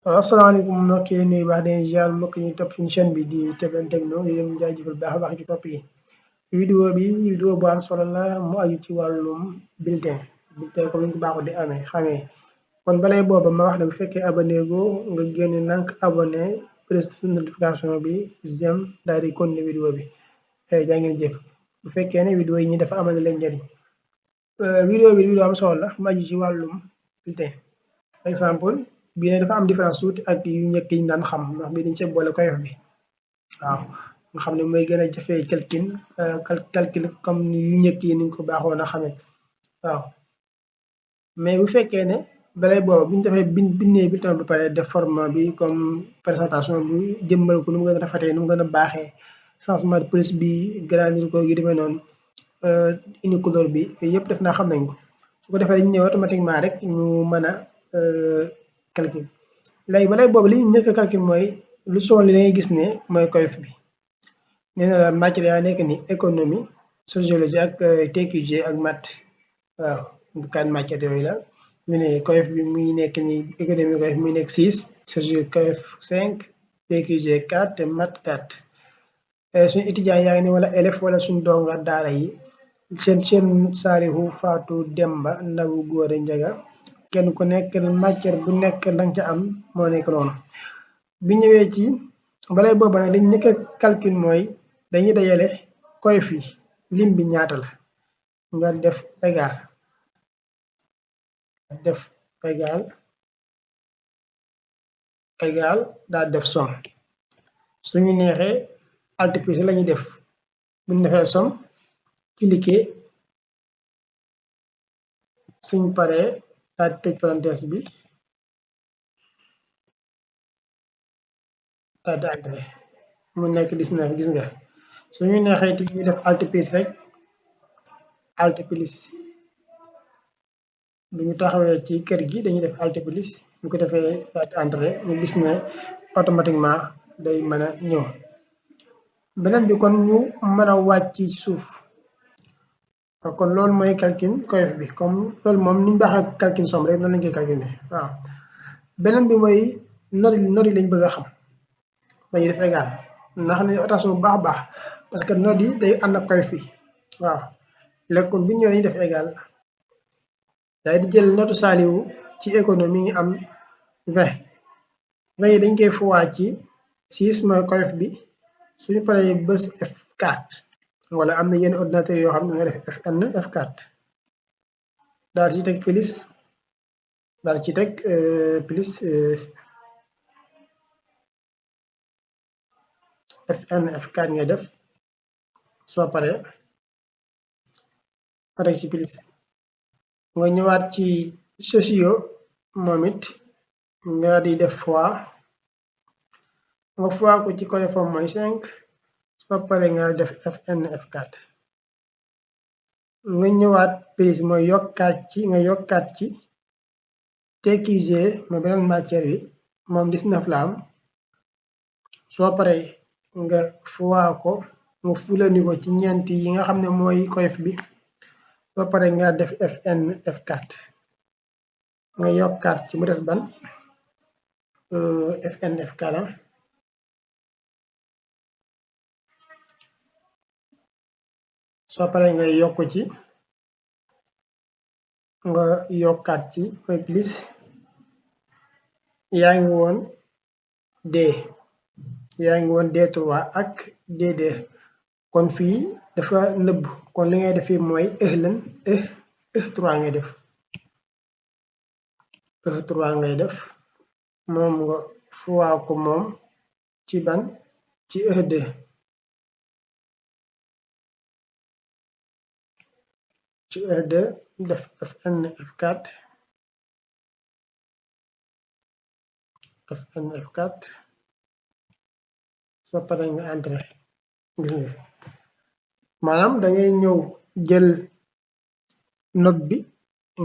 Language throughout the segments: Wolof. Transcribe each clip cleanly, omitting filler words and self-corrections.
asalaamaaleykum mbokk yi nuyu baax den ziar mbokk ñu topp suñu chaîne bi di TPN Techno di leen jaajëfal baax a baax ci topp yi vidéo bu am solo la mu aju ci wàllum bulletin comme ni ñu ko baaxoo di xamee kon balay booba ma wax ne bu fekkee abonné go nga génne nank abonné press notification bi j'aime daal di continuer vidéo bi jaa ngeen jëf bu fekkee ne vidéo yi ñi dafa amal leen njëriñ vidéo am solo la mu aju ci wàllum bulletin par exemple bii ne dafa am différence tuuti ak yu njëkk yi ñu daan xam ndax bii dañ see boole koyof bi waaw nga xam ne mooy gën a jafee calcul comme yu njëkk yi ni ñu ko baaxoon a xamee waaw mais bu fekkee ne balay booba bu ñu defee bindee bulletin ba pare def format bi comme présentation bi jëmmal ko nu mu gën a rafetee nu mu gën a baaxee changement de police bi grandir ko yu demee noonu indi couleur bi yooyu yëpp def naa xam nañ ko su ko defee dañu ñëw automatiquement rek ñu mën a calcul léegi balay boobu li ñu njëkk a calcul mooy lu soon li dangay gis ne mooy koyof bi nee na la matière yaa nekk ni économie sociologie ak TQG ak maths waaw kan matière yooyu la ñu ne koyof bi muy nekk ni économie koyof muy nekk 6 sociologie koyof 5 TQG 4 te maths 4 suñu étudiant yaa ngi ni wala élève wala suñu donga daara yi seen Saalihu Faatu Demba Ndaw Góore Njaga kenn ku nekk matière bu nekk lañ ca am moo nekk noonu bi ñëwee ci balay booba nag dañ njëkk a calcul mooy dañuy dajale koyof yi lim bi ñaata la nga def égal daal def somme suñu neexee altiplier lañuy def buñ defee somme cliquer suñ paree daal tëj parenthèse bi daal di entré mu nekk 19 gis nga suñu neexee ti ñu def altiplier rek altiplier bu ñu taxawee ci kër gi dañuy def altiplier bu ko defee daal di entré ñu gis ne automatiquement day mën a ñëw beneen bi kon ñu mën a wàcc ci suuf kon loolu mooy calcul koyof bi comme loolu moom ni ñu baaxee calcul somme rek noonu lañ koy calculer waaw beneen bi mooy note yi lañ bëgg a xam dañuy def égal ndax ne attention bu baax a baax parce que note yi day ànd ak koyof yi waaw léegi kon bi ñëwee dañuy def égal day di jël notu Saaliwu ci économie ngi am 20 yi dañ koy fois ci 6 mooy koyof bi suñu paree bës F4 wala am na yenn ordinateur yoo xam ne nga def Fn F4 daal ci teg plus Fn F4 ngay def soo paree ci plus nga ñëwaat ci socio moom it nga di def fois ko ci koyofam mooy 5 soo paree nga def Fn F4 nga ñëwaat plus mooy yokkaat ci TQG mooy beneen matière bi moom 19 la am soo paree nga fois ko nga fulandi ko ci ñeent yi nga xam ne mooy koyof bi soo paree nga def Fn F4 nga yokkaat ci mu des ban Fn F4 soo paree nga yokkaat ci mooy plus yaa ngi woon D3 ak D2 kon fii dafa nëbb kon li ngay def fii mooy E3 ngay def moom nga fois ko moom ci ban ci E2 def Fn F4 soo paree nga entré gis nga maanaam dangay ñëw jël note bi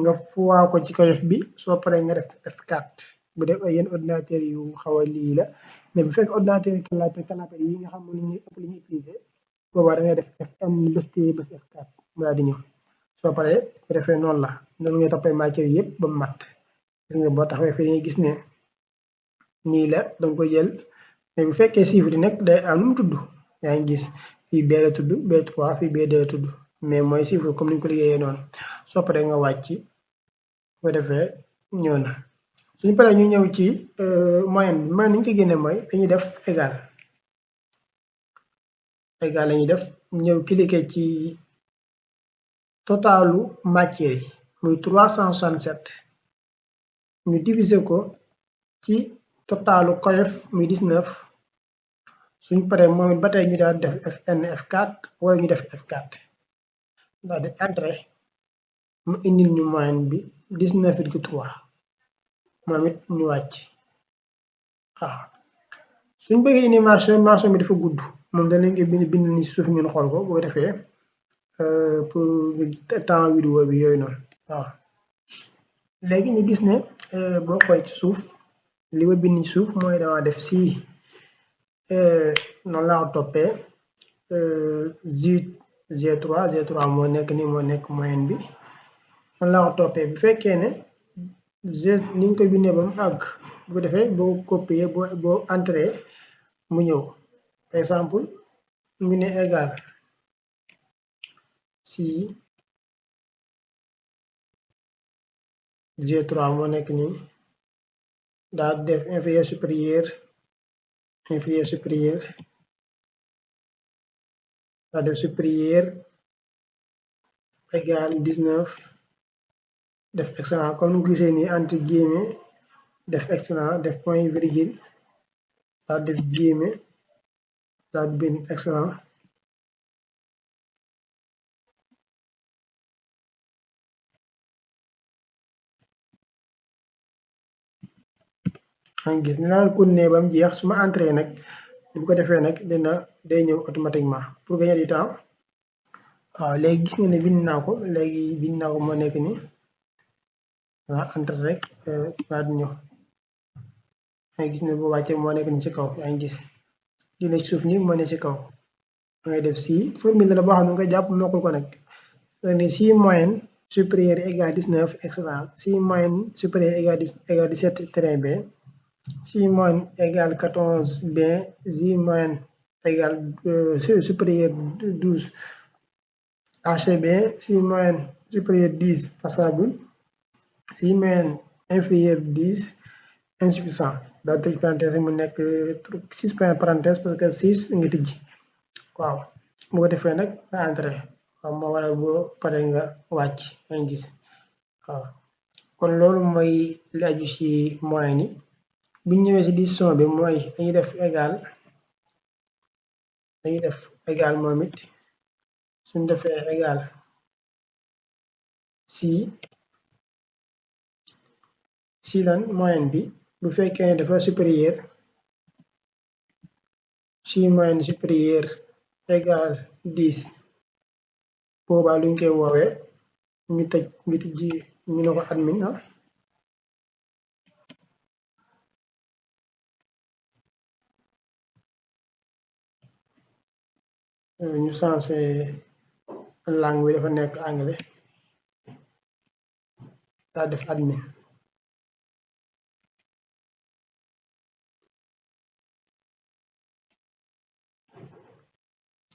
nga fois ko ci koyof bi soo paree nga def F4 bu def ay yenn ordinateur yu xaw a lii la mais bu fekk ordinateur canapé yi nga xam ne ñu ëpp li ñuy utiliser boobaa da ngay def Fn bës F4 mu daal di ñëw soo paree bu defee noonu la noonu ngay toppee matière yëpp ba mat gis nga boo taxawee fii ngay gis ne nii la danga ko jël mais bu fekkee chiffre yi nag day am nu mu tudd yaa ngi gis fii B la tudd B3 fii B2 la tudd mais mooy chiffre comme ni ñu ko liggéeyee noonu soo paree nga wàcc bu ko defee ñëw na suñu paree ñu ñëw ci moyenne bi moyenne ni ñu ko génne mooy dañuy def égal la ñuy def ñëw cliquer ci totalu matière yi muy 367 ñu diviser ko ci totalu COEF muy 19 suñ paree moom it ba tey ñu daal def Fn F4 wala ñu def F4 daal di entrer mu indil ñu moyenne bi 19,3 moom it ñu wàcc waaw suñ bëggee indi marché bi dafa gudd moom danañ ko bind ni suuf ngeen xool ko boo defee pour temps vidéo bi yooyu noonu waaw léegi ñu gis ne boo xool ci suuf li ma bind ci suuf mooy dama def si noonu laa ko toppee G3 moo nekk ni moo nekk moyenne bi noonu laa ko toppee bu fekkee ne G ni ñu koy bindee ba mu àgg bu ko defee boo copier boo entré mu ñëw par exemple ñu ne égal si G3 moo nekk nii daal def inférieur supérieur daal def supérieur égal 19 def excellent comme nu gisee nii entre guillemets def excellent def point virgule daal def guillemets daal bind excellent xam gis ni laa continuer ba mu jeex su ma entré nag bu ko defee nag day ñëw automatiquement pour gagner du temps waaw léegi gis nga ne bind naa ko moo nekk ni waaw entré rek waa du ñëw yaa ngi gis ne bu wàccee moo nekk ni ci kaw yaa ngi gis li ne ci suuf nii moo ne ci kaw ngay def si formule la boo xam ne nga koy jàpp mokkul ko nag ne si moyenne supérieure égale 19 excellent si moyenne supérieure égale 17 très bien si moyenne égale 14 bien si moyenne égale supérieure 12 assez bien si moyenne supérieure 10 passable si moyenne inférieure 10 insuffisant daal tëj parenthèse mu nekk 6 point parenthèse parce que 6 nga tijji waaw bu ko defee nag nga entré waaw moo waral boo pare nga wàcc yaa ngi gis waaw kon loolu mooy li aju ci moyenne yi bu ñu ñëwee ci division bi mooy dañuy def égal moom it suñ defee égal si lan moyenne bi bu fekkee ne dafa supérieur si moyenne supérieur égal 10 boobaa luñ koy woowee ñu tijji ñu ne ko admin ñu sensé langue bi dafa nekk anglais daal def admin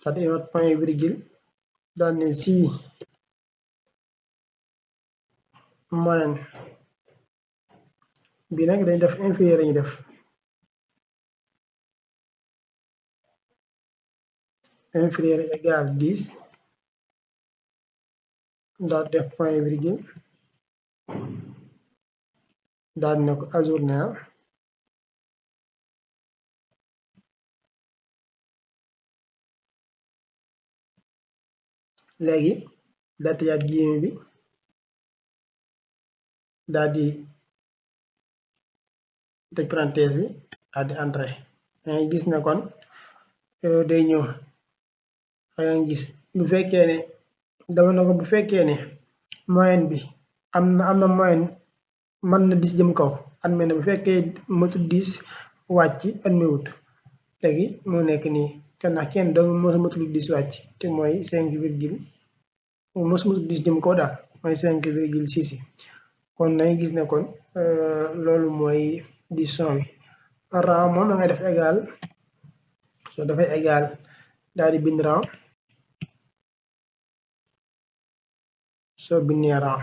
daal di imat point virgule daal ne si moyenne bi nag dañ def inférieur lañu def inférieur égal 10 daal def point virgule daal ne ko ajourné léegi daal tëjaat guillemets bi daal di tëj parenthèse yi daal di entré yaa ngi gis ne kon day ñëw yaa ngi gis bu fekkee ne dama na ko bu fekkee ne moyenne bi am na moyenne mën na 10 jëm kaw admis na bu fekkee matul 10 wàcc admis wut léegi moo nekk nii kenn dong mosu matul 10 wàcc te mooy 5 virgule mosu matul 10 jëm kaw daal mooy 5,6 kon nañu gis ne kon loolu mooy division bi rang moom da ngay def égal soo defee égal daal di bind rang soo bindee rang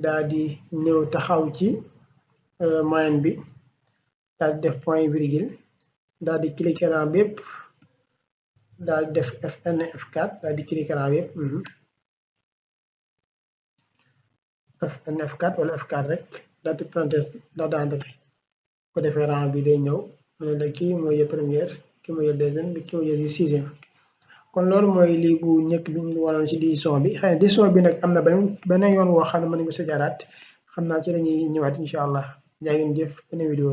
daal di ñëw taxaw ci moyenne bi daal di def point virgule daal di cliquer rang bépp daal di def Fn F4 daal di cliquer rang bépp Fn F4 wala F4 rek daal di parenthèse daal di enter ko defee rang bi day ñëw mu ne la kii mooy jël première kii mooy jël deuxième bi kii mooy jël sixième kon loolu mooy lii bu njëkk bi ñu wanoon ci division bi xëy na division bi nag am na beneen yoon woo xam ne mën nañu ko sa jaaraat xam naa ci lañuy ñëwaat incha allah jaa ngeen jëf beneen vidéo